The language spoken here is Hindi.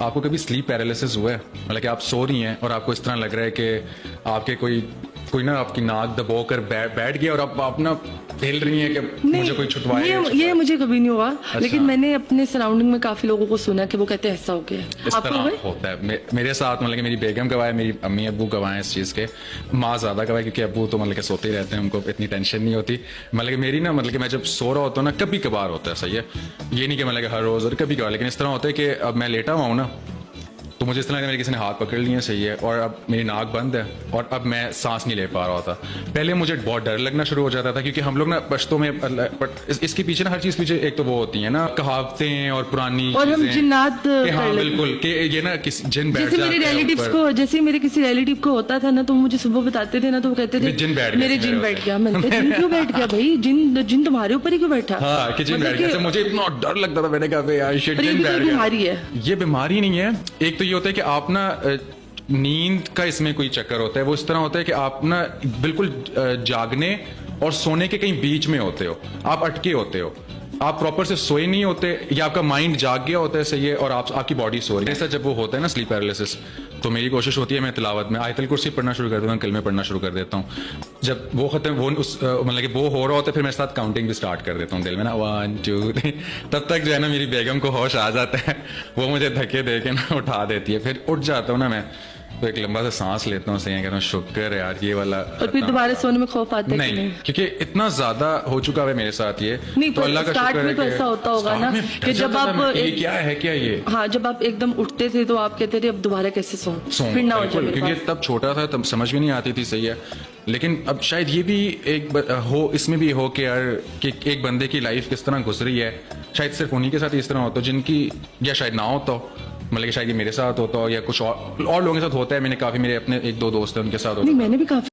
आपको कभी स्लीप पैरालिसिस हुआ है? मतलब कि आप सो रही हैं और आपको इस तरह लग रहा है कि आपके कोई कोई ना आपकी नाक दबो कर बैठ गया और आप ना हिल रही हैं कि मुझे कोई छुटवाए। ये मुझे कभी नहीं हुआ। लेकिन मैंने अपने सराउंडिंग में काफी लोगों को सुना कि वो कहते हैं ऐसा हो गया। इस तरह होता है मेरे साथ। मतलब कि मेरी बेगम गवाए, मेरी अम्मी अब्बू गवाए इस चीज़ के। माँ ज़्यादा गवाए क्योंकि अब्बू तो मतलब कि सोते ही रहते हैं, उनको इतनी टेंशन नहीं होती। मतलब कि मेरी ना मतलब कि मैं जब सो रहा होता हूँ ना, कभी कभार होता है, सही है, ये नहीं कि मतलब कि हर रोज़ और कभी कभार, लेकिन इस तरह होता है कि अब मैं लेटा हुआ हूँ ना, तो मुझे इस तरह मेरे किसी ने हाथ पकड़ लिए, सही है, और अब मेरी नाक बंद है और अब मैं सांस नहीं ले पा रहा होता। पहले मुझे बहुत डर लगना शुरू हो जाता था क्योंकि हम लोग ना पश्तों में, बट इसके पीछे ना हर चीज़ पीछे एक तो वो होती है ना कहावतें और पुरानी और हम जिन्नात। हाँ बिल्कुल, कि ये ना जिन बैठ जैसे मेरे रिलेटिव्स को, जैसे मेरे किसी रिलेटिव को होता था ना, तो मुझे सुबह बताते थे ना, तो वो कहते थे जिन बैठ मेरे जिन बैठ गया। मैंने जिन क्यों बैठ गया भाई? जिन तुम्हारे ऊपर ही क्यों बैठा? हाँ कि जिन बैठ गया। मुझे इतना डर लगता था, मैंने कहा यार शिट, जिन बैठ गया। बीमारी है ये, बीमारी नहीं है। एक तो ये होता है कि आप ना नींद का इसमें कोई चक्कर होता है, वो इस तरह होता है कि आप ना बिल्कुल जागने और सोने के कहीं बीच में होते हो, आप अटके होते हो, आप प्रॉपर से सोए नहीं होते, या आपका माइंड जाग गया होता है, सही है, और आपकी बॉडी सो रही है। ऐसा जब वो होता है ना स्लीप पैरालिसिस, तो मेरी कोशिश होती है मैं तिलावत में आयतल कुर्सी पढ़ना शुरू कर देता हूँ, कलमे पढ़ना शुरू कर देता हूँ। जब वो खत्म, वो उस मतलब कि वो हो रहा होता है, फिर मेरे साथ काउंटिंग भी स्टार्ट कर देता हूँ दिल में ना, 1 2 3। तब तक जो है ना मेरी बेगम को होश आ जाता है, वो मुझे धक्के दे के ना उठा देती है, फिर उठ जाता हूँ ना मैं, तो एक लंबा सा सांस लेता हूँ, सही कहता हूँ शुक्र है यार ये वाला। और फिर दोबारा सोने में खौफ आता है नहीं, क्योंकि इतना ज्यादा हो चुका है मेरे साथ ये। नहीं, तो अल्लाह का शुक्र है। तो ऐसा होता होगा ना कि जब आप क्या है क्या ये, हाँ, जब आप एकदम उठते थे तो आप कहते थे अब दोबारा कैसे सो फिर ना हो जाए, क्योंकि तब छोटा था, तब समझ में नहीं आती थी, सही है। लेकिन अब शायद ये भी एक हो, इसमें भी हो कि यार कि एक बंदे की लाइफ किस तरह गुजरी है, शायद सिर्फ उन्हीं के साथ इस तरह होता जिनकी, या शायद ना होता हो, मतलब कि शायद ये मेरे साथ होता हो या कुछ और लोगों के साथ होता है। मैंने काफी, मेरे अपने 1 2 दोस्त हैं उनके साथ होता है। मैंने भी काफी